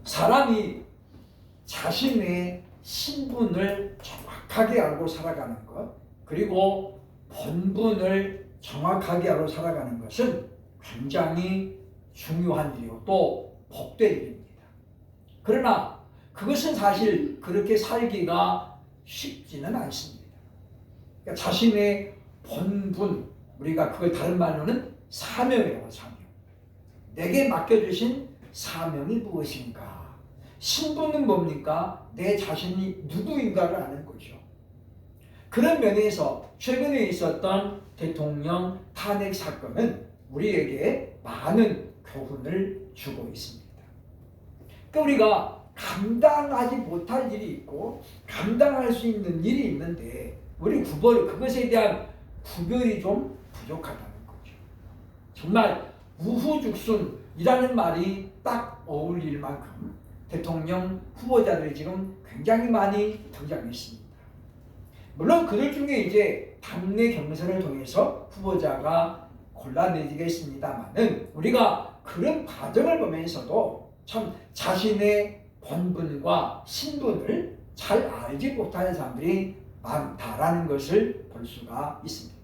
사람이 자신의 신분을 정확하게 알고 살아가는 것, 그리고 본분을 정확하게 알고 살아가는 것은 굉장히 중요한 일이고 또 복된 일입니다. 그러나 그것은 사실 그렇게 살기가 쉽지는 않습니다. 그러니까 자신의 본분, 우리가 그걸 다른 말로는 사명이라고, 사명. 내게 맡겨주신 사명이 무엇인가? 신분은 뭡니까? 내 자신이 누구인가를 아는 거죠. 그런 면에서 최근에 있었던 대통령 탄핵 사건은 우리에게 많은 교훈을 주고 있습니다. 그러니까 우리가 감당하지 못할 일이 있고 감당할 수 있는 일이 있는데 우리 그것에 대한 구별이 좀 부족하다는 거죠. 정말 우후죽순이라는 말이 딱 어울릴 만큼 대통령 후보자들이 지금 굉장히 많이 등장했습니다. 물론 그들 중에 이제 당내 경선을 통해서 후보자가 골라내지겠습니다만은 우리가 그런 과정을 보면서도 참 자신의 본분과 신분을 잘 알지 못하는 사람들이 많다라는 것을 볼 수가 있습니다.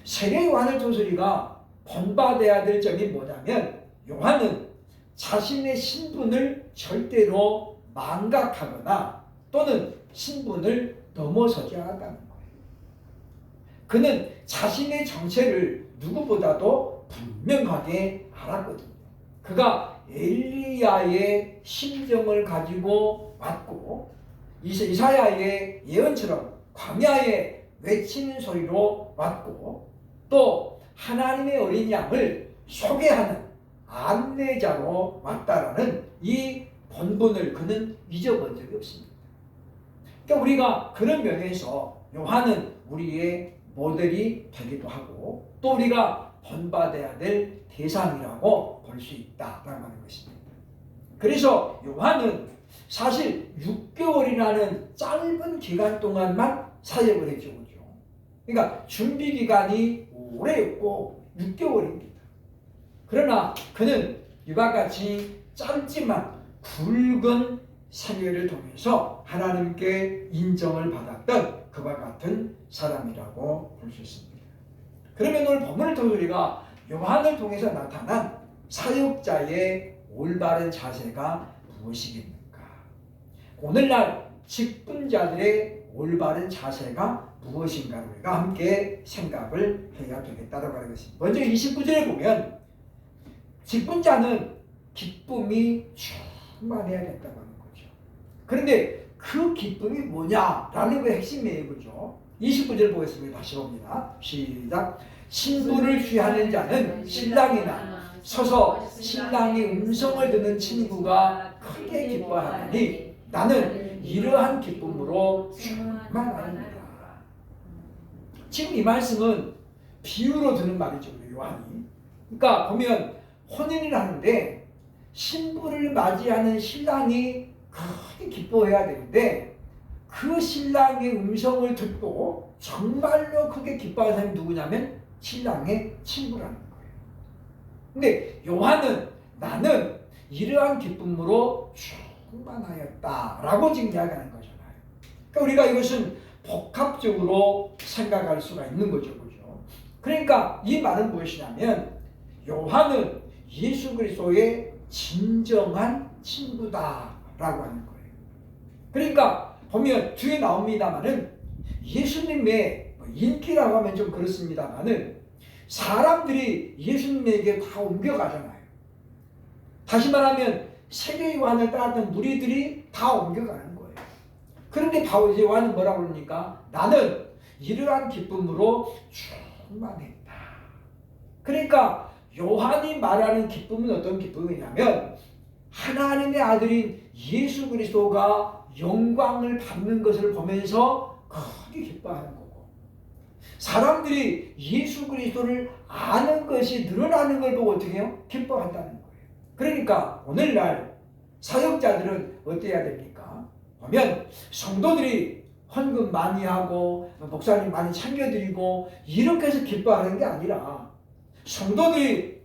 세례 요한을 통해서 우리가 본받아야 될 점이 뭐냐면, 요한은 자신의 신분을 절대로 망각하거나 또는 신분을 넘어서지 않았다는 거예요. 그는 자신의 정체를 누구보다도 분명하게 알았거든요. 그가 엘리야의 심정을 가지고 왔고 이사야의 예언처럼 광야에 외치는 소리로 왔고 또 하나님의 어린 양을 소개하는 안내자로 왔다라는 이 본분을 그는 잊어본 적이 없습니다. 그러니까 우리가 그런 면에서 요한은 우리의 모델이 되기도 하고 또 우리가 본받아야 될 대상이라고 볼 수 있다라는 것입니다. 그래서 요한은 사실 6개월이라는 짧은 기간 동안만 사역을 했죠. 그러니까 준비 기간이 오래였고 6개월입니다. 그러나 그는 이와 같이 짧지만 굵은 사역을 통해서 하나님께 인정을 받았던 그와 같은 사람이라고 볼 수 있습니다. 그러면 오늘 본문을 통해서 우리가 요한을 통해서 나타난 사역자의 올바른 자세가 무엇이겠는가? 오늘날 직분자들의 올바른 자세가 무엇인가를 우리가 함께 생각을 해야 되겠다고 하는 것입니다. 먼저 29절에 보면 직분자는 기쁨이 충만해야 된다고 하는 거죠. 그런데 그 기쁨이 뭐냐라는 게 핵심이에요. 그죠? 29절 보겠습니다. 다시 봅니다. 시작. 신부를 취하는 자는 신랑이나 서서 신랑의 음성을 듣는 친구가 크게 기뻐하니 나는 이러한 기쁨으로 충만합니다. 지금 이 말씀은 비유로 드는 말이죠. 요한이. 그러니까 보면 혼인을 하는데 신부를 맞이하는 신랑이 크게 기뻐해야 되는데 그 신랑의 음성을 듣고 정말로 크게 기뻐하는 사람이 누구냐면 신랑의 친구라는 거예요. 근데 요한은 나는 이러한 기쁨으로 충만하였다라고 지금 이야기하는 거잖아요. 그러니까 우리가 이것은 복합적으로 생각할 수가 있는 거죠. 그죠? 그러니까 이 말은 무엇이냐면 요한은 예수 그리스도의 진정한 친구다라고 하는 거예요. 그러니까 보면 뒤에 나옵니다만은 예수님의 인기라고 하면 좀 그렇습니다만은 사람들이 예수님에게 다 옮겨가잖아요. 다시 말하면 세계 요한을 따랐던 무리들이 다 옮겨가는 거예요. 그런데 바울 요한은 뭐라고 그럽니까? 나는 이러한 기쁨으로 충만했다. 그러니까 요한이 말하는 기쁨은 어떤 기쁨이냐면 하나님의 아들인 예수 그리스도가 영광을 받는 것을 보면서 크게 기뻐하는 거고 사람들이 예수 그리스도를 아는 것이 늘어나는 걸 보고 어떻게 해요? 기뻐한다는 거예요. 그러니까 오늘날 사역자들은 어때야 됩니까? 보면 성도들이 헌금 많이 하고 목사님 많이 챙겨드리고 이렇게 해서 기뻐하는 게 아니라 성도들이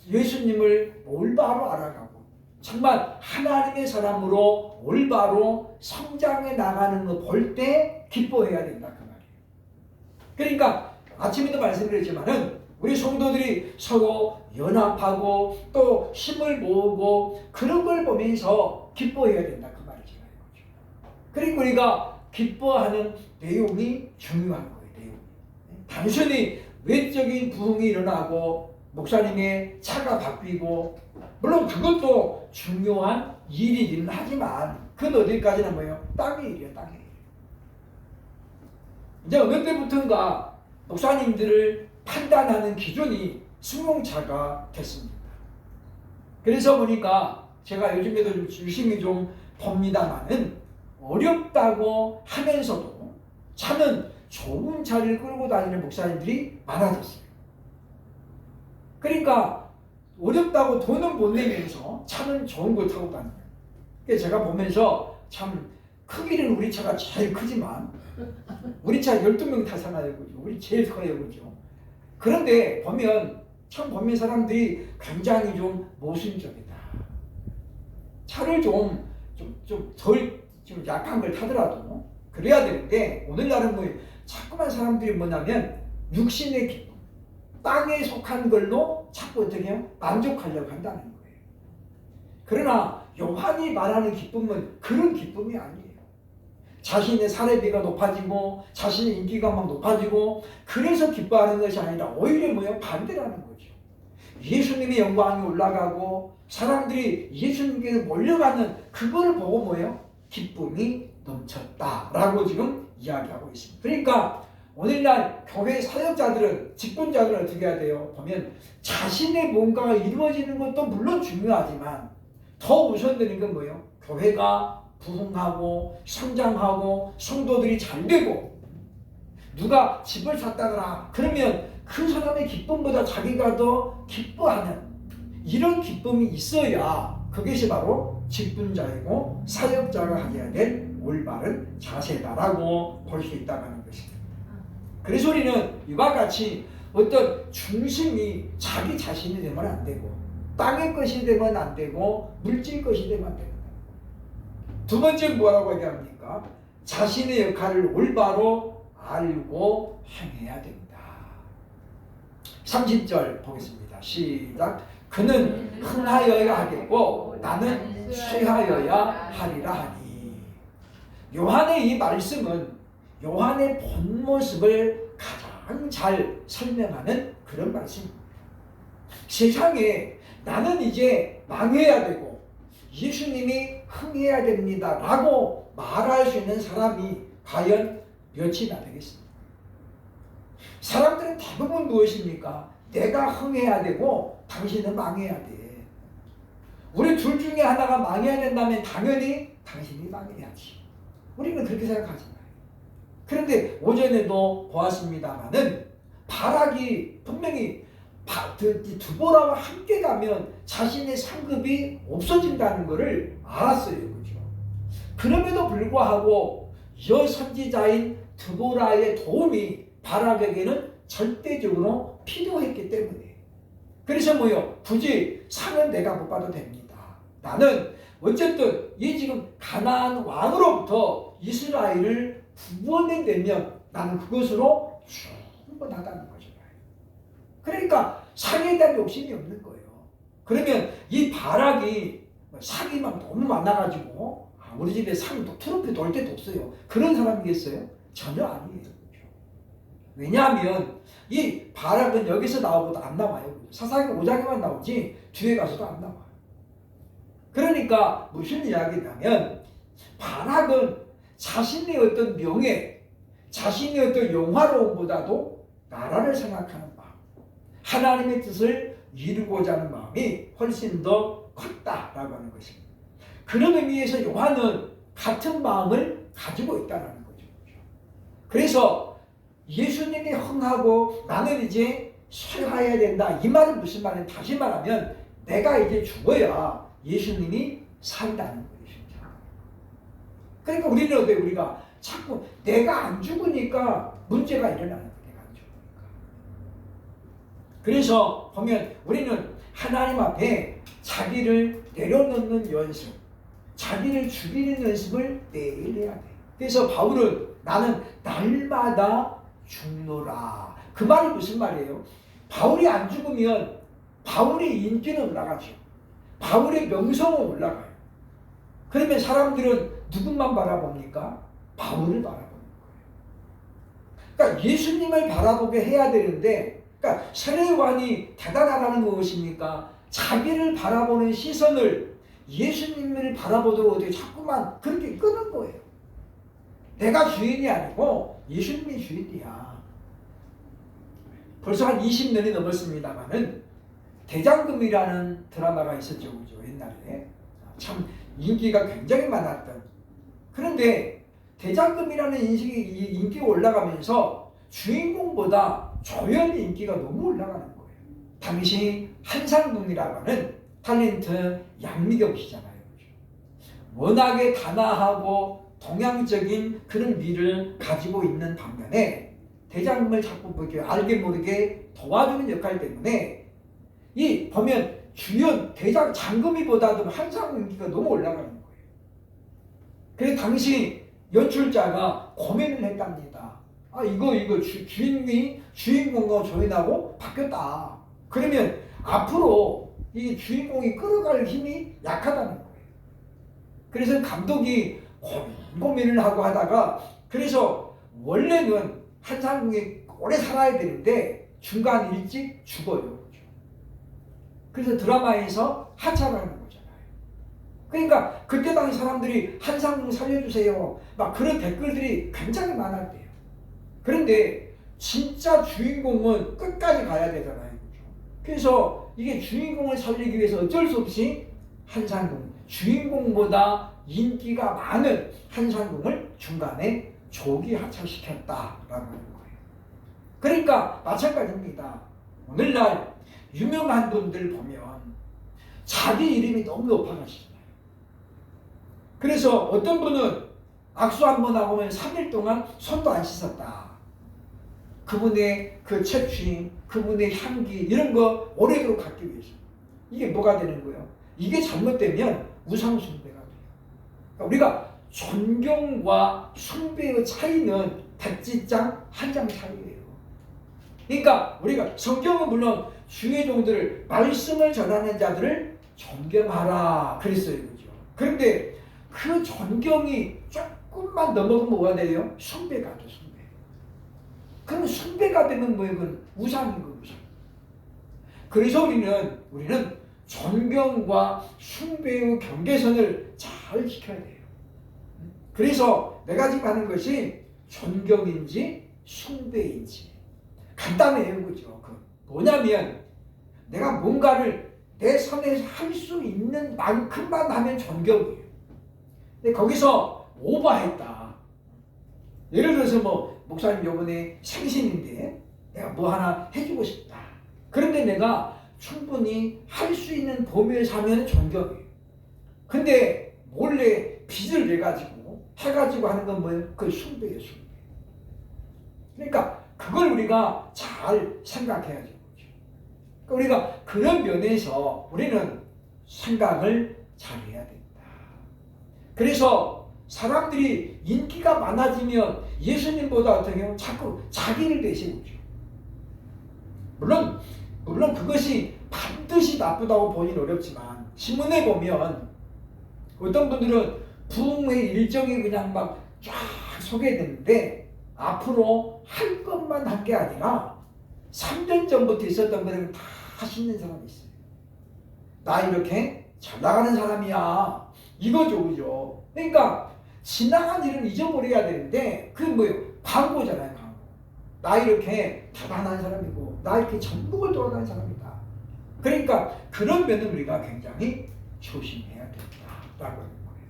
예수님을 올바로 알아가고 정말 하나님의 사람으로 올바로 성장해 나가는 거 볼 때 기뻐해야 된다 그 말이에요. 그러니까 아침에도 말씀드렸지만은 우리 성도들이 서로 연합하고 또 힘을 모으고 그런 걸 보면서 기뻐해야 된다 그 말이잖아요. 그리고 우리가 기뻐하는 내용이 중요한 거예요. 내용이. 단순히 외적인 부흥이 일어나고 목사님의 차가 바뀌고 물론 그것도 중요한 일이긴 하지만 그건 어디까지나 뭐예요? 땅의 일이에요. 땅의 일. 이제 어느 때부터인가 목사님들을 판단하는 기준이 승용차가 됐습니다. 그래서 보니까 제가 요즘에도 좀 유심히 좀 봅니다만은 어렵다고 하면서도 차는 좋은 차를 끌고 다니는 목사님들이 많아졌어요. 그러니까 어렵다고 돈은 못 내면서 차는 좋은 걸 타고 다녀요. 그래서 제가 보면서 참 크기는 우리 차가 제일 크지만 우리 차 12명 타잖아요. 그죠? 우리 제일 커요. 그죠? 그런데 보면 참 보면 사람들이 굉장히 좀 모순적이다. 차를 좀 약한 걸 타더라도 그래야 되는데 오늘날은 뭐 자꾸만 사람들이 뭐냐면 육신의 기쁨, 땅에 속한 걸로 자꾸 어떻게 해요? 만족하려고 한다는 거예요. 그러나 요한이 말하는 기쁨은 그런 기쁨이 아니에요. 자신의 사례비가 높아지고 자신의 인기가 막 높아지고 그래서 기뻐하는 것이 아니라 오히려 뭐예요? 반대라는 거죠. 예수님의 영광이 올라가고 사람들이 예수님께 몰려가는 그걸 보고 뭐예요? 기쁨이 넘쳤다라고 지금 이야기하고 있습니다. 그러니까 오늘날 교회 사역자들은 직분자들은 어떻게 해야 돼요? 보면 자신의 뭔가가 이루어지는 것도 물론 중요하지만 더 우선되는 건 뭐예요? 교회가 부흥하고 성장하고 성도들이 잘 되고 누가 집을 샀다거나 그러면 그 사람의 기쁨보다 자기가 더 기뻐하는 이런 기쁨이 있어야 그것이 바로 직분자이고 사역자가 하셔야 될 올바른 자세다라고 볼 수 있다는 것입니다. 그래서 우리는 이와 같이 어떤 중심이 자기 자신이 되면 안 되고 땅의 것이 되면 안 되고 물질 것이 되면 안 됩니다. 두 번째 뭐라고 얘기합니까? 자신의 역할을 올바로 알고 행해야 됩니다. 30절 보겠습니다. 시작. 그는 흥하여야 하겠고 나는 쇠하여야 하리라 하니. 요한의 이 말씀은 요한의 본 모습을 가장 잘 설명하는 그런 말씀입니다. 세상에 나는 이제 망해야 되고 예수님이 흥해야 됩니다 라고 말할 수 있는 사람이 과연 몇이나 되겠습니까? 사람들은 대부분 무엇입니까? 내가 흥해야 되고 당신은 망해야 돼. 우리 둘 중에 하나가 망해야 된다면 당연히 당신이 망해야지. 우리는 그렇게 생각하잖아요. 그런데 오전에도 보았습니다마는 바락이 분명히 두보라와 함께 가면 자신의 상급이 없어진다는 것을 알았어요. 그렇죠? 그럼에도 불구하고 여선지자인 드보라의 도움이 바락에게는 절대적으로 필요했기 때문에 그래서 뭐요? 굳이 상은 내가 못 받아도 됩니다. 나는 어쨌든 이 지금 가나안 왕으로부터 이스라엘을 구원해내면 나는 그것으로 충분하다는 거죠. 그러니까 상에 대한 욕심이 없는 거예요. 그러면 이 바락이 상이 막 너무 많아가지고 우리 집에 상 트로피 돌 때도 없어요. 그런 사람이겠어요? 전혀 아니에요. 왜냐하면 이 바락은 여기서 나오고도 안 나와요. 사사기 5장에만 나오지 뒤에 가서도 안 나와요. 그러니까 무슨 이야기냐면 바락은 자신의 어떤 명예, 자신의 어떤 영화로움보다도 나라를 생각하는 마음, 하나님의 뜻을 이루고자 하는 마음이 훨씬 더 컸다라고 하는 것입니다. 그런 의미에서 요한은 같은 마음을 가지고 있다는 거죠. 그래서 예수님이 흥하고 나는 이제 쇠하여야 된다. 이 말은 무슨 말이냐? 다시 말하면 내가 이제 죽어야 예수님이 산다는 거예요. 그러니까 우리는 어때? 우리가 자꾸 내가 안 죽으니까 문제가 일어나는 거예요. 내가 안 죽으니까. 그래서 보면 우리는 하나님 앞에 자기를 내려놓는 연습, 자기를 죽이는 연습을 매일 해야 돼. 그래서 바울은 나는 날마다 죽노라. 그 말이 무슨 말이에요? 바울이 안 죽으면 바울의 인기는 올라가죠. 바울의 명성은 올라가요. 그러면 사람들은 누구만 바라봅니까? 바울을 바라보는 거예요. 그러니까 예수님을 바라보게 해야 되는데, 그러니까 세례요한이 대단하다는 무엇입니까? 자기를 바라보는 시선을 예수님을 바라보도록 어떻게 자꾸만 그렇게 끄는 거예요. 내가 주인이 아니고 예수님이 주인이야. 벌써 한 20년이 넘었습니다만은 대장금이라는 드라마가 있었죠, 그죠? 옛날에 참 인기가 굉장히 많았던. 그런데 대장금이라는 인기가 올라가면서 주인공보다 조연의 인기가 너무 올라가는 거예요. 당시 한상궁이라고 하는 탤런트 양미경 씨잖아요. 워낙에 단아하고 동양적인 그런 미를 가지고 있는 반면에 대장금을 자꾸 알게 모르게 도와주는 역할 때문에 이 보면 주연 대장 장금이보다도 한상궁 인기가 너무 올라가는 거예요. 그래서 당시 연출자가 고민을 했답니다. 아 이거 주인공과 조연하고 바뀌었다. 그러면 앞으로 이 주인공이 끌어갈 힘이 약하다는 거예요. 그래서 감독이 고민을 하고 하다가 그래서 원래는 한상궁이 오래 살아야 되는데 중간 일찍 죽어요. 그래서 드라마에서 하차하는 거잖아요. 그러니까 그때 당시 사람들이 한상궁 살려주세요. 막 그런 댓글들이 굉장히 많았대요. 그런데 진짜 주인공은 끝까지 가야 되잖아요. 그래서 이게 주인공을 살리기 위해서 어쩔 수 없이 한상궁, 주인공보다 인기가 많은 한상궁을 중간에 조기 하차시켰다라고 하는 거예요. 그러니까 마찬가지입니다. 오늘날 유명한 분들 보면 자기 이름이 너무 높아가시잖아요. 그래서 어떤 분은 악수 한번 하고는 3일 동안 손도 안 씻었다. 그분의 그 채취, 그분의 향기 이런 거 오래도록 갖기 위해서. 이게 뭐가 되는 거예요? 이게 잘못되면 우상숭배가 돼요. 그러니까 우리가 존경과 숭배의 차이는 백지장 한 장 차이예요. 그러니까 우리가 성경은 물론 주의 종들을 말씀을 전하는 자들을 존경하라 그랬어요. 그죠? 그런데 그 존경이 조금만 넘어가면 뭐가 돼요? 숭배가 돼, 숭배. 그럼 숭배가 되면 뭐예요? 그건 우상인 거예요, 우상. 그래서 우리는 존경과 숭배의 경계선을 잘 지켜야 돼요. 그래서 내가 지금 하는 것이 존경인지 숭배인지 간단해요, 그죠? 뭐냐면 내가 뭔가를 내 선에서 할 수 있는 만큼만 하면 존경이에요. 근데 거기서 오버했다. 예를 들어서 목사님 요번에 생신인데 내가 뭐 하나 해주고 싶다. 그런데 내가 충분히 할 수 있는 범위에서 하면 존경이에요. 근데 몰래 빚을 내가지고 해가지고 하는 건 뭐예요? 그건 숭배예요, 숭배. 그러니까 그걸 우리가 잘 생각해야죠. 그러니까 우리가 그런 면에서 우리는 생각을 잘 해야 된다. 그래서 사람들이 인기가 많아지면 예수님보다 어떻게 해요? 자꾸 자기를 내세우죠. 물론 그것이 반드시 나쁘다고 보기는 어렵지만 신문에 보면 어떤 분들은 부흥의 일정이 그냥 막 쫙 소개되는데 앞으로 할 것만 한 게 아니라 3년 전부터 있었던 거를 다 씻는 사람이 있어요. 나 이렇게 잘 나가는 사람이야. 이거죠, 그죠? 그러니까 지나간 일은 잊어버려야 되는데 그게 뭐예요? 광고잖아요, 광고. 나 이렇게 대단한 사람이고 나 이렇게 전국을 돌아다니는 사람이다. 그러니까 그런 면은 우리가 굉장히 조심해야 된다라고 하는 거예요.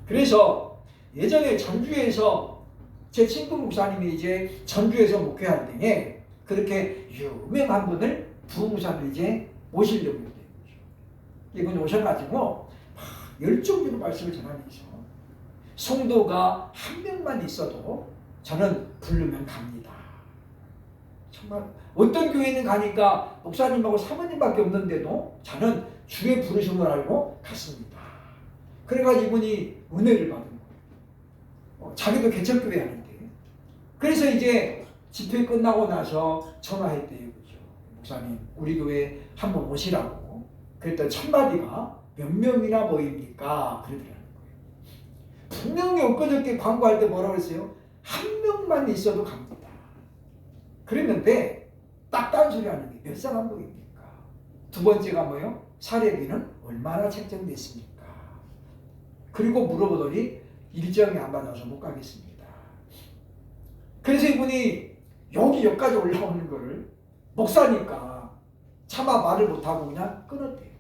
그래서 예전에 전주에서 제 친구 목사님이 이제 전주에서 목회할 때에 그렇게 유명한 분을 부목사를 이제 모시려고 했대요. 이분이 오셔가지고 열정적으로 말씀을 전하면서 성도가 한 명만 있어도 저는 부르면 갑니다. 정말 어떤 교회는 가니까 목사님하고 사모님밖에 없는데도 저는 주의 부르심을 알고 갔습니다. 그래가지고 이분이 은혜를 받은 거예요. 자기도 개척교회 하는데. 그래서 이제 집회 끝나고 나서 전화했대요. 그죠? 목사님, 우리 교회 한번 오시라고. 그랬더니 첫 마디가 몇 명이나 모입니까? 그러더라는 거예요. 분명히 엊그저께 광고할 때 뭐라고 했어요? 한 명만 있어도 갑니다. 그랬는데 딱 딴소리 하는 게 몇 사람 모입니까? 두 번째가 뭐예요? 사례비는 얼마나 책정됐습니까? 그리고 물어보더니 일정이 안 맞아서 못 가겠습니다. 그래서 이분이 여기까지 올라오는 거를 목사니까 차마 말을 못하고 그냥 끊었대요.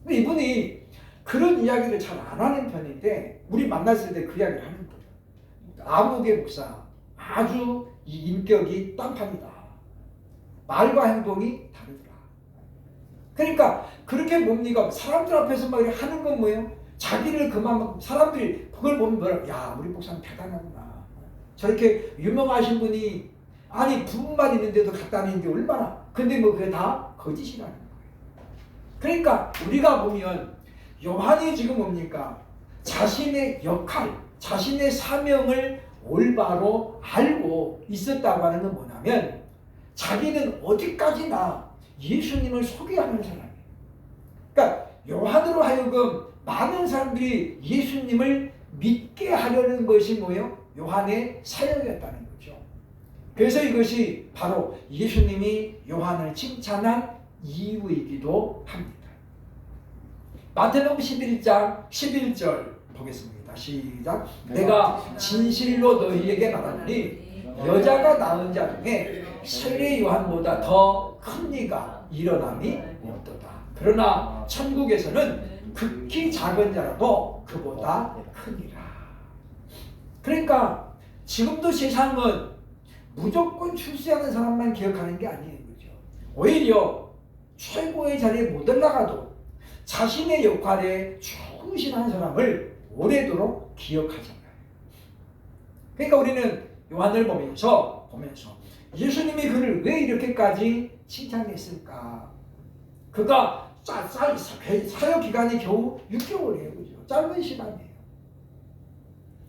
근데 이분이 그런 이야기를 잘 안 하는 편인데 우리 만났을 때 그 이야기를 하는 거예요. 아무개 목사 아주 이 인격이 딴판이다. 말과 행동이 다르더라. 그러니까 그렇게 뭡니까? 사람들 앞에서 막 하는 건 뭐예요? 자기를 그만 사람들이 그걸 보면 뭐라, 야 우리 목사님 대단하구나. 저렇게 유명하신 분이 아니 부분만 있는데도 갖다 내는 게 얼마나. 근데 뭐 그게 다 거짓이라는 거예요. 그러니까 우리가 보면 요한이 지금 뭡니까? 자신의 역할, 자신의 사명을 올바로 알고 있었다고 하는 건 뭐냐면 자기는 어디까지나 예수님을 소개하는 사람이에요. 그러니까 요한으로 하여금 많은 사람들이 예수님을 믿게 하려는 것이 뭐예요? 요한의 사역이었다는 거죠. 그래서 이것이 바로 예수님이 요한을 칭찬한 이유이기도 합니다. 마태복음 11장 11절 보겠습니다. 시작. 내가 진실로 너희에게 말하노니 여자가 낳은 자 중에 세례 요한보다 더 큰 이가 일어남이 없도다. 그러나 천국에서는 극히 작은 자라도 그보다 크니라. 그러니까 지금도 세상은 무조건 출세하는 사람만 기억하는 게 아니에요. 그죠? 오히려 최고의 자리에 못 올라가도 자신의 역할에 충실한 사람을 오래도록 기억하잖아요. 그러니까 우리는 요한을 보면서 예수님이 그를 왜 이렇게까지 칭찬했을까? 그가 사역 기간이 겨우 6개월이에요. 그죠? 짧은 시간이에요.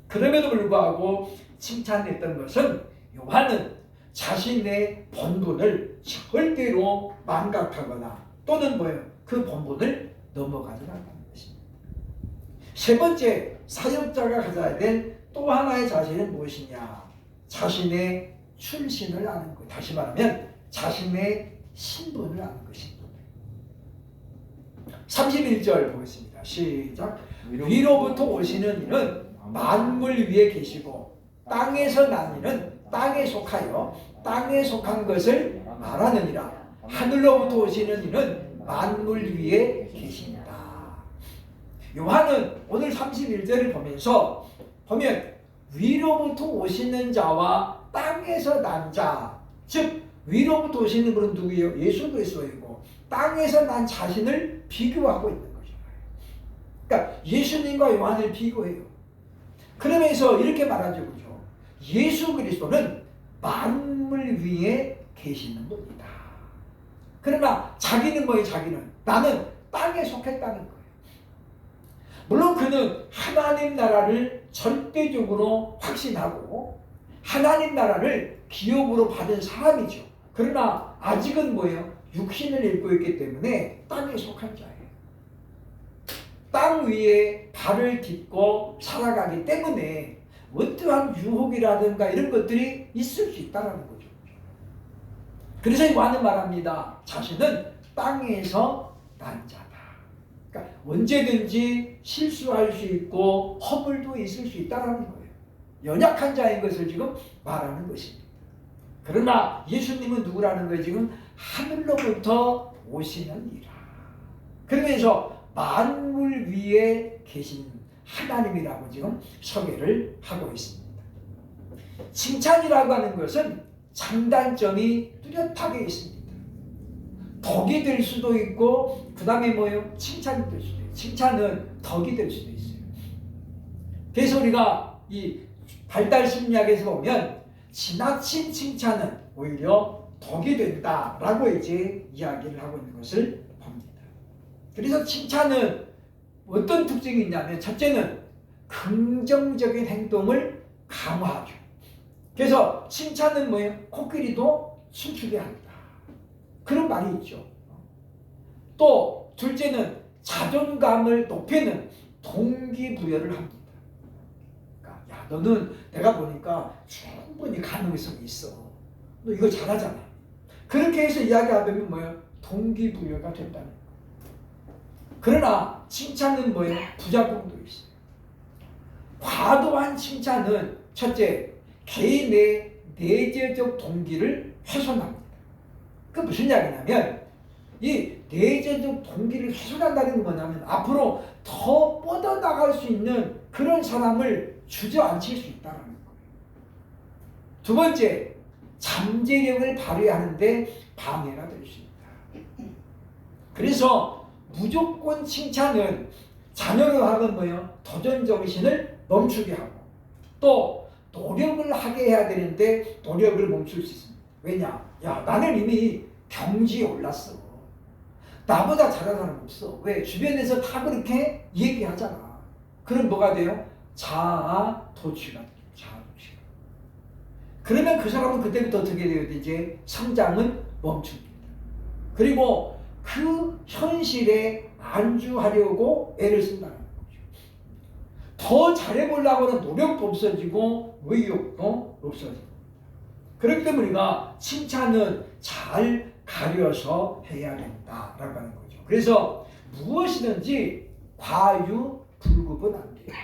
그럼에도 불구하고 칭찬했던 것은 요한은 자신의 본분을 절대로 망각하거나 또는 뭐예요? 그 본분을 넘어가지 않는다는 것입니다. 세 번째, 사역자가 가져야 될 또 하나의 자세는 무엇이냐? 자신의 출신을 아는 것. 다시 말하면 자신의 신분을 아는 것입니다. 31절 보겠습니다. 시작. 위로부터 오시는 이는 만물 위에 계시고 땅에서 난 이는 땅에 속하여 땅에 속한 것을 말하느니라. 하늘로부터 오시는 이는 만물 위에 계십니다. 요한은 오늘 31절을 보면서 보면 위로부터 오시는 자와 땅에서 난 자, 즉 위로부터 오시는 분은 누구예요? 예수 그리스도이고 땅에서 난 자신을 비교하고 있는 거죠. 그러니까 예수님과 요한을 비교해요. 그러면서 이렇게 말하죠. 그렇죠? 예수 그리스도는 만물 위에 계시는 분이다. 그러나 자기는 뭐예요? 자기는 나는 땅에 속했다는 거예요. 물론 그는 하나님 나라를 절대적으로 확신하고 하나님 나라를 기업으로 받은 사람이죠. 그러나 아직은 뭐예요? 육신을 입고 있기 때문에 땅에 속한 자예요. 땅 위에 발을 딛고 살아가기 때문에 어떠한 유혹이라든가 이런 것들이 있을 수 있다는 거죠. 그래서 요한은 말합니다. 자신은 땅에서 난 자다. 그러니까 언제든지 실수할 수 있고 허물도 있을 수 있다는 거예요. 연약한 자인 것을 지금 말하는 것입니다. 그러나 예수님은 누구라는 거예요? 지금 하늘로부터 오시는 이라. 그러면서 만물 위에 계신 하나님이라고 지금 소개를 하고 있습니다. 칭찬이라고 하는 것은 장단점이 뚜렷하게 있습니다. 덕이 될 수도 있고 그 다음에 뭐예요? 칭찬이 될 수도 있어요. 칭찬은 덕이 될 수도 있어요. 그래서 우리가 이 발달 심리학에서 보면 지나친 칭찬은 오히려 덕이 된다라고 이제 이야기를 하고 있는 것을 봅니다. 그래서 칭찬은 어떤 특징이 있냐면 첫째는 긍정적인 행동을 강화하죠. 그래서 칭찬은 뭐예요? 코끼리도 춤추게 합니다. 그런 말이 있죠. 또 둘째는 자존감을 높이는 동기부여를 합니다. 그러니까 야, 너는 내가 보니까 충분히 가능성이 있어. 너 이거 잘하잖아. 그렇게 해서 이야기하면 뭐예요? 동기부여가 된다는 거예요. 그러나 칭찬은 뭐예요? 부작용도 있어요. 과도한 칭찬은 첫째, 개인의 내재적 동기를 훼손합니다. 그 무슨 이야기냐면 이 내재적 동기를 훼손한다는 건 뭐냐면 앞으로 더 뻗어나갈 수 있는 그런 사람을 주저앉힐 수 있다는 거예요. 두 번째, 잠재력을 발휘하는데 방해가 될 수 있다. 그래서 무조건 칭찬은 자녀로 하면 뭐예요? 도전정신을 멈추게 하고 또 노력을 하게 해야 되는데 노력을 멈출 수 있습니다. 왜냐? 야, 나는 이미 경지에 올랐어. 나보다 잘하는 사람 없어. 왜? 주변에서 다 그렇게 얘기하잖아. 그럼 뭐가 돼요? 자아도취가 돼요. 자아도취가. 그러면 그 사람은 그때부터 어떻게 돼요? 이제 성장은 멈춥니다. 그리고 그 현실에 안주하려고 애를 쓴다는 거죠. 더 잘해보려고는 노력도 없어지고 의욕도 없어지고. 그렇기 때문에 우리가 칭찬은 잘 가려서 해야 된다라고 하는 거죠. 그래서 무엇이든지 과유불급은 안 돼요.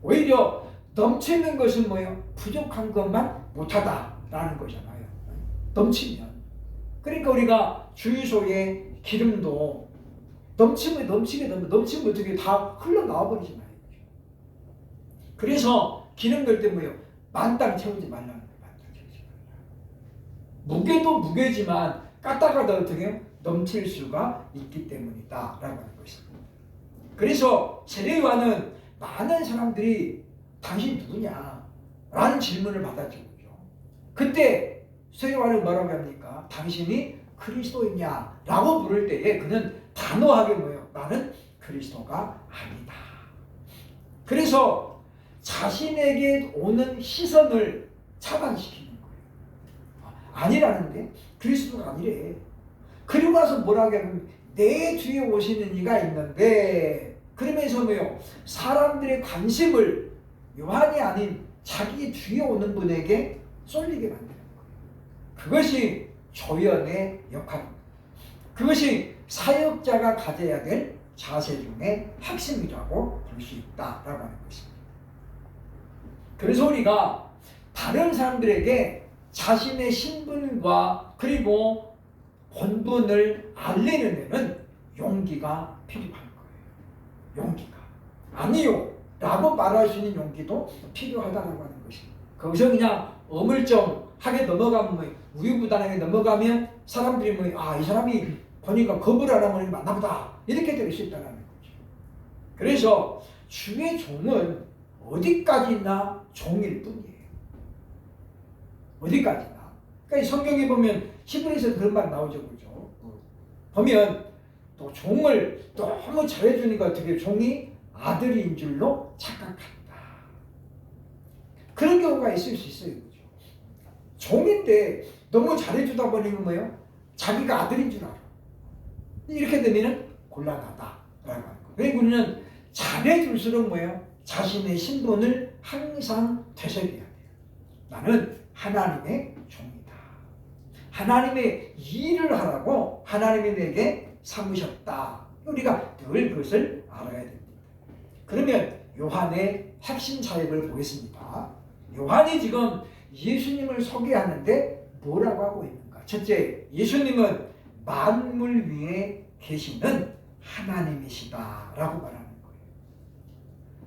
오히려 넘치는 것은 뭐예요? 부족한 것만 못하다라는 거잖아요. 넘치면. 그러니까 우리가 주유소에 기름도 넘치면 어떻게 다 흘러나와 버리잖아요. 그래서 기름 넣을 때 뭐예요? 만땅 채우지 말라는 거예요. 만땅 채우지 말라. 무게도 무게지만 까딱하다 어떻게 해요? 넘칠 수가 있기 때문이다 라고 하는 것입니다. 그래서 세례요한은 많은 사람들이 당신 누구냐? 라는 질문을 받았죠. 그때 세례요한은 뭐라고 합니까? 당신이 그리스도이냐? 라고 물을 때에 그는 단호하게 뭐예요? 나는 그리스도가 아니다. 그래서 자신에게 오는 시선을 차단시키는 거예요. 아니라는데? 그리스도가 아니래. 그리고 나서 뭐라고 하면 내 뒤에 오시는 이가 있는데 그러면서 뭐예요? 사람들의 관심을 요한이 아닌 자기 뒤에 오는 분에게 쏠리게 만드는 거예요. 그것이 조연의 역할입니다. 그것이 사역자가 가져야 될 자세 중에 핵심이라고 볼 수 있다라고 하는 것입니다. 그래서 우리가 다른 사람들에게 자신의 신분과 그리고 본분을 알리는 데는 용기가 필요한 거예요. 용기가. 아니요 라고 말할 수 있는 용기도 필요하다고 하는 것입니다. 거기서 그냥 어물쩡하게 넘어가면 뭐 우유부단하게 넘어가면 사람들이 뭐 이 사람이 보니까 겁을 안 하면 맞나보다 이렇게 될 수 있다는 거죠. 그래서 주의 종은 어디까지나 종일 뿐이에요. 어디까지나. 그러니까 성경에 보면 히브리서에 그런 말 나오죠, 그죠? 보면 또 종을 너무 잘해주니까 어떻게 종이 아들인 줄로 착각한다. 그런 경우가 있을 수 있어요, 그죠? 종인데 너무 잘해주다 보니까 뭐예요? 자기가 아들인 줄 알아. 이렇게 되면은 곤란하다라고 하는 거예요. 그러니까 우리는 잘해줄수록 뭐예요? 자신의 신분을 항상 되새겨야 돼요. 나는 하나님의 종이다. 하나님의 일을 하라고 하나님이 내게 삼으셨다. 우리가 늘 그것을 알아야 됩니다. 그러면 요한의 핵심 사역을 보겠습니다. 요한이 지금 예수님을 소개하는데 뭐라고 하고 있는가? 첫째, 예수님은 만물 위에 계시는 하나님이시다라고 말하는 거예요.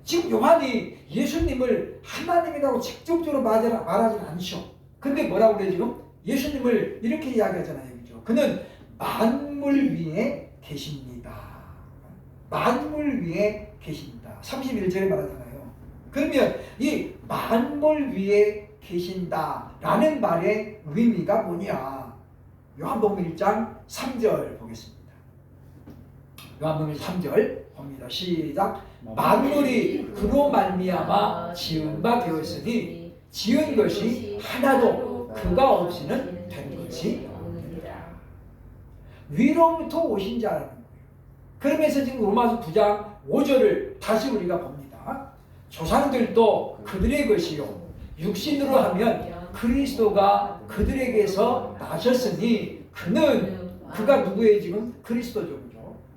지금 요한이 예수님을 하나님이라고 직접적으로 말하지 않죠. 근데 뭐라고 그래 지금? 예수님을 이렇게 이야기하잖아요. 그죠? 그는 만물 위에 계십니다. 만물 위에 계십니다. 31절에 말하잖아요. 그러면 이 만물 위에 계신다라는 말의 의미가 뭐냐? 요한복음 1장 3절 보겠습니다. 요한복음 3절 봅니다. 시작. 만물이 그로 말미암아 지은 바 되었으니 지은 것이 하나도 그가 없이는 된 것이 없느니라. 위로부터 오신 자라는 거예요. 그러면서 지금 로마서 9장 5절을 다시 우리가 봅니다. 조상들도 그들의 것이요 육신으로 하면 그리스도가 그들에게서 나셨으니 그가 누구의 지금 그리스도죠.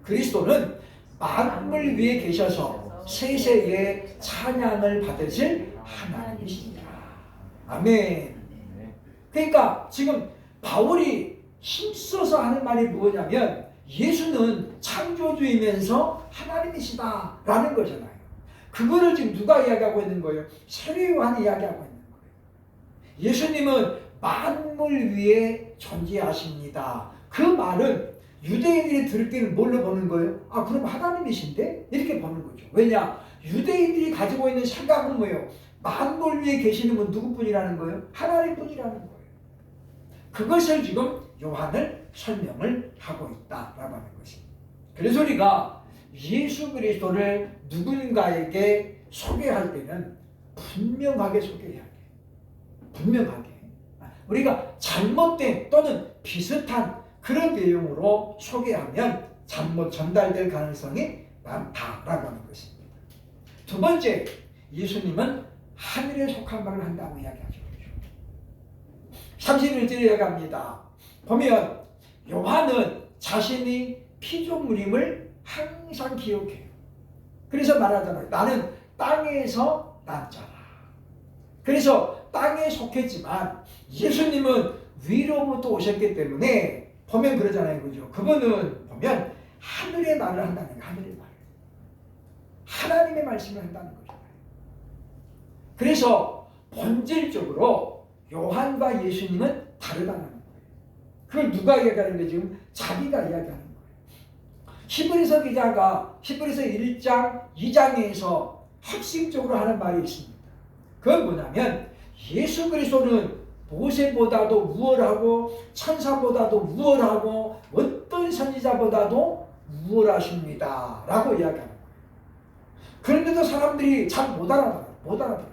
그리스도는 만물 위에 계셔서 세세에 찬양을 받으실 하나님이시니라. 아멘. 그러니까 지금 바울이 힘써서 하는 말이 뭐냐면 예수는 창조주이면서 하나님이시다 라는 거잖아요. 그거를 지금 누가 이야기하고 있는 거예요? 세례 요한이 이야기하고 있는 거예요. 예수님은 만물 위에 존재하십니다. 그 말은 유대인들이 들을 때는 뭘로 보는 거예요? 아, 그럼 하나님이신데? 이렇게 보는 거죠. 왜냐? 유대인들이 가지고 있는 생각은 뭐예요? 만물 위에 계시는 분 누구뿐이라는 거예요? 하나님뿐이라는 거예요. 그것을 지금 요한을 설명을 하고 있다라고 하는 것입니다. 그래서 우리가 예수 그리스도를 누군가에게 소개할 때는 분명하게 소개해야 돼요. 분명하게. 우리가 잘못된 또는 비슷한 그런 내용으로 소개하면 잘못 전달될 가능성이 많다라고 하는 것입니다. 두 번째, 예수님은 하늘에 속한 말을 한다고 이야기하죠. 31절에 이야기합니다. 보면 요한은 자신이 피조물임을 항상 기억해요. 그래서 말하잖아요. 나는 땅에서 난 자라. 그래서 땅에 속했지만 예수님은 위로부터 오셨기 때문에 보면 그러잖아요. 그죠? 그분은 보면 하늘의 말을 한다는 거예요. 하늘의 말. 하나님의 말씀을 한다는 거잖아요. 그래서 본질적으로 요한과 예수님은 다르다는 거예요. 그걸 누가 이야기하는 거예요? 지금 자기가 이야기하는 거예요. 히브리서 기자가 히브리서 1장 2장에서 핵심적으로 하는 말이 있습니다. 그건 뭐냐면 예수 그리스도는 모세보다도 우월하고 천사보다도 우월하고 어떤 선지자보다도 우월하십니다 라고 이야기하는 거예요. 그런데도 사람들이 잘 못 알아들어요.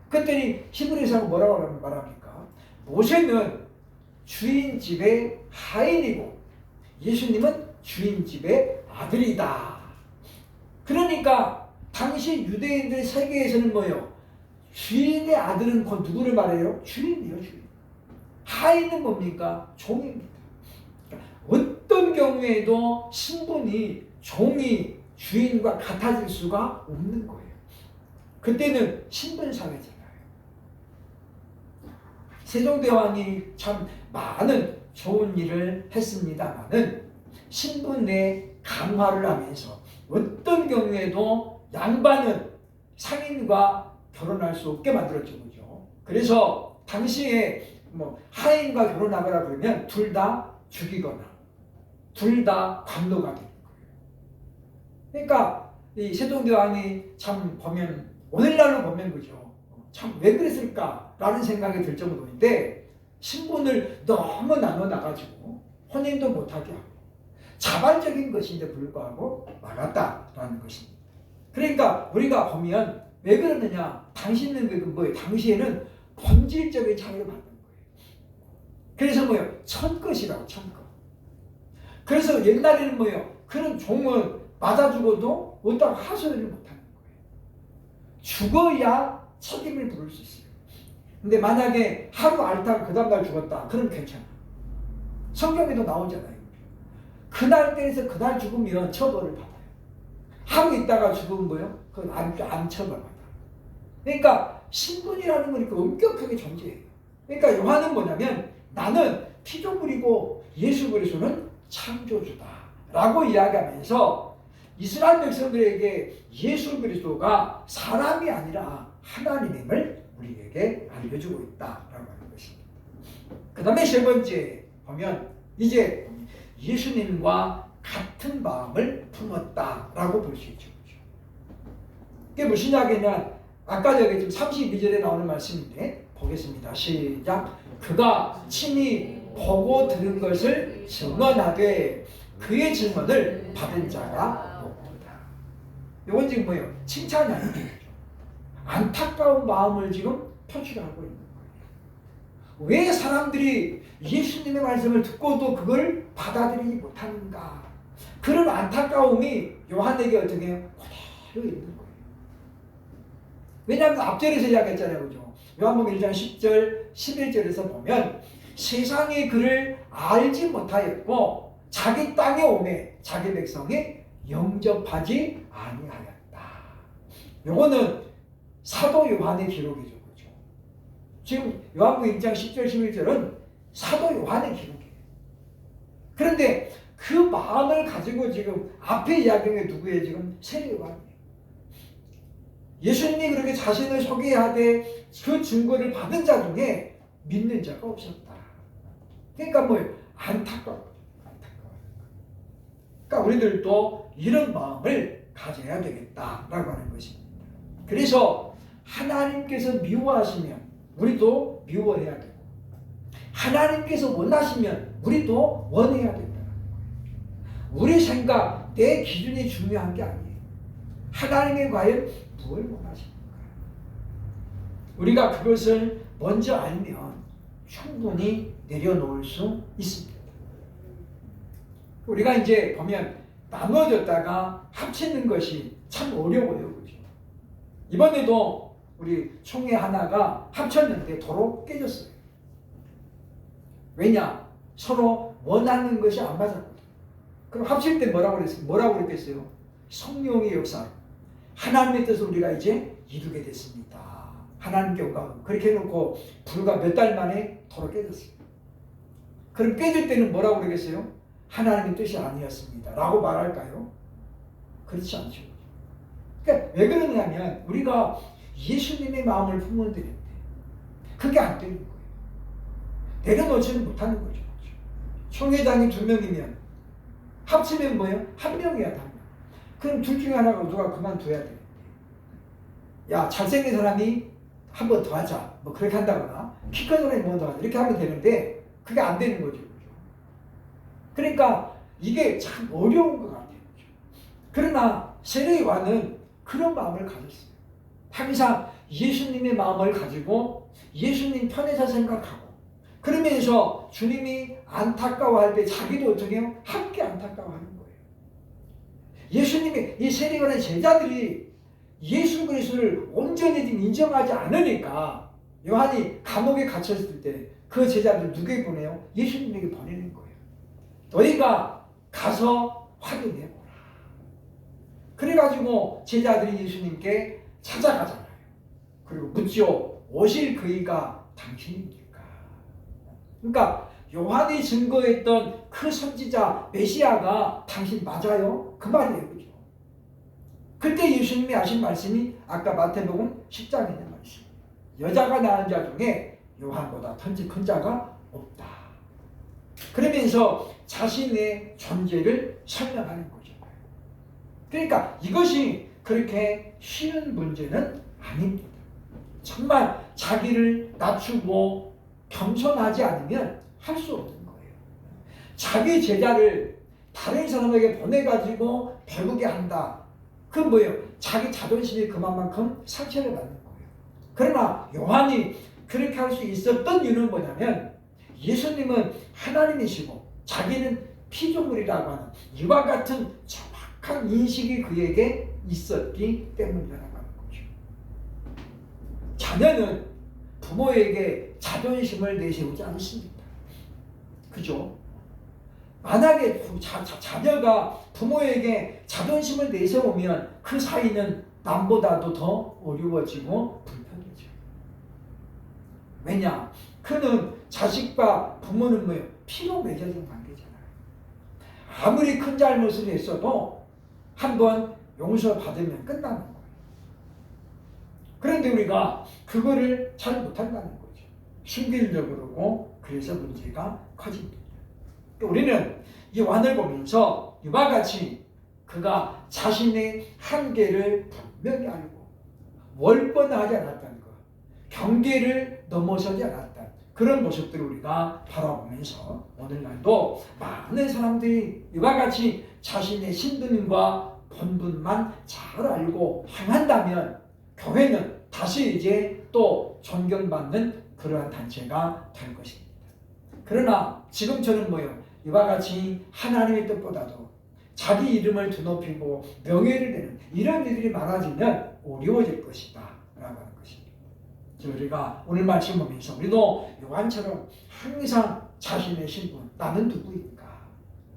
그랬더니 히브리서는 뭐라고 말합니까? 모세는 주인 집의 하인이고 예수님은 주인 집의 아들이다. 그러니까 당시 유대인들 세계에서는 뭐예요? 주인의 아들은 곧 누구를 말해요? 주인이요, 주인. 하인은 뭡니까? 종입니다. 어떤 경우에도 신분이 종이 주인과 같아질 수가 없는 거예요. 그때는 신분사회잖아요. 세종대왕이 참 많은 좋은 일을 했습니다만은 신분의 강화를 하면서 어떤 경우에도 양반은 상인과 결혼할 수 없게 만들었죠. 그죠? 그래서 당시에 하인과 결혼하거나 그러면 둘 다 죽이거나 둘 다 관노가 되는 거예요. 그러니까 이 세종대왕이 참 보면 오늘날로 보면 그죠? 참 왜 그랬을까라는 생각이 들 정도인데 신분을 너무 나눠 나가지고 혼인도 못하게 하고 자발적인 것인데 불구하고 막았다라는 것입니다. 그러니까 우리가 보면 왜 그러느냐? 당시에는 뭐예요? 당시에는 본질적인 차이를 받는 거예요. 그래서 뭐예요? 천것이라고 천것. 그래서 옛날에는 뭐예요? 그런 종은 맞아 죽어도 어떤 하소연을 못하는 거예요. 죽어야 책임을 물을 수 있어요. 근데 만약에 하루 앓다가 그 다음날 죽었다. 그럼 괜찮아. 성경에도 나오잖아요. 그날 때에서 그날 죽으면 처벌을 받아요. 하루 있다가 죽으면 뭐예요? 그건 안 처벌받아요. 그러니까 신분이라는 거니까 엄격하게 존재해요. 그러니까 요한은 뭐냐면 나는 피조물이고 예수 그리스도는 창조주다 라고 이야기하면서 이스라엘 백성들에게 예수 그리스도가 사람이 아니라 하나님임을 우리에게 알려주고 있다라고 하는 것입니다. 그 다음에 세 번째 보면 이제 예수님과 같은 마음을 품었다라고 볼 수 있죠. 그게 무슨 이야기냐? 아까 저기 지금 32절에 나오는 말씀인데 보겠습니다. 시작. 그가 친히 보고 들은 것을 증언하되 그의 증언을 받은 자가 없도다. 이건 지금 뭐예요? 칭찬이 아니죠. 안타까운 마음을 지금 표출하고 있는 거예요. 왜 사람들이 예수님의 말씀을 듣고도 그걸 받아들이지 못하는가? 그런 안타까움이 요한에게 어떻게 해요? 그대로 있는 거예요. 왜냐하면 앞절에서 이야기했잖아요. 그죠? 요한복음 1장 10절, 11절에서 보면 세상이 그를 알지 못하였고 자기 땅에 오매 자기 백성이 영접하지 아니하였다. 요거는 사도 요한의 기록이죠. 그죠? 지금 요한복음 1장 10절, 11절은 사도 요한의 기록이에요. 그런데 그 마음을 가지고 지금 앞에 이야기한 게 누구예요? 지금 세례 요한이에요. 예수님이 그렇게 자신을 소개하되 그 증거를 받은 자 중에 믿는 자가 없었다. 그러니까 뭐예요? 안타까워요. 그러니까 우리들도 이런 마음을 가져야 되겠다라고 하는 것입니다. 그래서 하나님께서 미워하시면 우리도 미워해야 되고 하나님께서 원하시면 우리도 원해야 된다. 우리 생각, 내 기준이 중요한 게 아니에요. 하나님이 과연 무엇을 원하십니까? 우리가 그것을 먼저 알면 충분히 내려놓을 수 있습니다. 우리가 이제 보면 나눠졌다가 합치는 것이 참 어려워요. 그죠? 이번에도 우리 총회 하나가 합쳤는데 도로 깨졌어요. 왜냐? 서로 원하는 것이 안 맞았거든요. 그럼 합칠 때 뭐라고 그랬겠어요? 성령의 역사. 하나님의 뜻을 우리가 이제 이루게 됐습니다. 하나님께 영광. 그렇게 해놓고 불과 몇 달 만에 도로 깨졌어요. 그럼 깨질 때는 뭐라고 그러겠어요? 하나님의 뜻이 아니었습니다. 라고 말할까요? 그렇지 않죠. 그러니까 왜 그러냐면 우리가 예수님의 마음을 품으면 되는데 그게 안 되는 거예요. 내려놓지는 못하는 거죠. 총회장이 2명이면 합치면 뭐예요? 1명이야, 1명. 그럼 둘 중에 하나가 누가 그만둬야 되는데. 야, 잘생긴 사람이 한 번 더 하자. 뭐 그렇게 한다거나 키 큰 사람이 뭐 더 하자. 이렇게 하면 되는데 그게 안 되는 거죠. 그러니까 이게 참 어려운 것 같아요. 그러나 세례 요한은 그런 마음을 가졌어요. 항상 예수님의 마음을 가지고 예수님 편에서 생각하고 그러면서 주님이 안타까워할 때 자기도 어떻게 해요? 함께 안타까워하는 거예요. 예수님이 이 세례 요한의 제자들이 예수 그리스도를 온전히 인정하지 않으니까 요한이 감옥에 갇혔을 때 그 제자들 누구에게 보내요? 예수님에게 보내는 거예요. 너희가 가서 확인해보라. 그래가지고 제자들이 예수님께 찾아가잖아요. 그리고 묻죠. 오실 그이가 당신입니까? 그러니까 요한이 증거했던 그 선지자 메시아가 당신 맞아요? 그 말이에요. 그죠? 그때 예수님이 하신 말씀이 아까 마태복음 10장에 있는 말씀. 여자가 낳은 자 중에 요한보다 던지 큰 자가 없다. 그러면서 자신의 존재를 설명하는 거죠. 그러니까 이것이 그렇게 쉬운 문제는 아닙니다. 정말 자기를 낮추고 겸손하지 않으면 할 수 없는 거예요. 자기 제자를 다른 사람에게 보내가지고 배우게 한다. 그건 뭐예요? 자기 자존심이 그만큼 상처를 받는 거예요. 그러나 요한이 그렇게 할 수 있었던 이유는 뭐냐면 예수님은 하나님이시고 자기는 피조물이라고 하는 이와 같은 정확한 인식이 그에게 있었기 때문이라는 거죠. 자녀는 부모에게 자존심을 내세우지 않습니다. 그죠? 만약에 자녀가 부모에게 자존심을 내세우면 그 사이는 남보다도 더 어려워지고 불편해져요. 왜냐? 그는 자식과 부모는 뭐예요? 피로 맺어진 관계잖아요. 아무리 큰 잘못을 했어도 한번 용서받으면 끝나는 거예요. 그런데 우리가 그거를 잘 못한다는 거죠. 신비주의적으로 그러고 그래서 문제가 커집니다. 우리는 이 요한을 보면서 이와 같이 그가 자신의 한계를 분명히 알고 월권하지 않았다는 것, 경계를 넘어서지 않았다. 그런 모습들을 우리가 바라보면서 오늘날도 많은 사람들이 이와 같이 자신의 신분과 본분만 잘 알고 행한다면 교회는 다시 이제 또 존경받는 그러한 단체가 될 것입니다. 그러나 지금처럼 이와 같이 하나님의 뜻보다도 자기 이름을 드높이고 명예를 내는 이런 일들이 많아지면 어려워질 것이다 라고 하는 것입니다. 우리가 오늘 말씀 보면서 우리도 요한처럼 항상 자신의 신분, 나는 누구인가?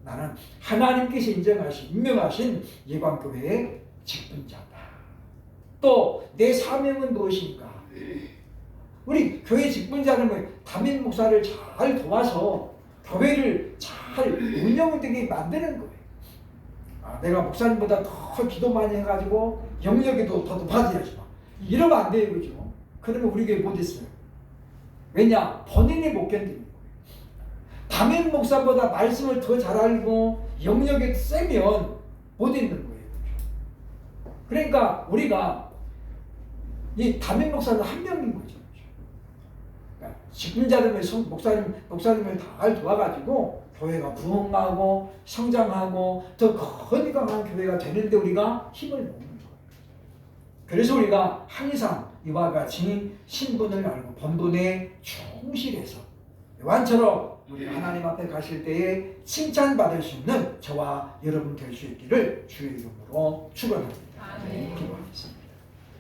나는 하나님께서 임명하신 예방교회의 직분자다. 또 내 사명은 무엇인가? 우리 교회 직분자는 담임 목사를 잘 도와서 교회를 잘 운영되게 만드는 거예요. 내가 목사님보다 더 기도 많이 해가지고 영역에도 더 높아져야지. 이러면 안 돼요, 그죠? 그러면 우리 교회 못 있어요. 왜냐? 본인이 못 견디는 거예요. 담임 목사보다 말씀을 더 잘 알고 영역에 세면 못 있는 거예요. 그러니까 우리가 이 담임 목사는 한 명인 거죠. 그러니까 직분자들을 목사님을 잘 도와가지고 교회가 부흥하고 성장하고 더 건강한 교회가 되는데 우리가 힘을 모으는 거예요. 그래서 우리가 항상 이와 같이 신분을 알고 본분에 충실해서 요한처럼 우리 하나님 앞에 가실 때에 칭찬받을 수 있는 저와 여러분 될 수 있기를 주의 이름으로 축원합니다. 기도하겠습니다.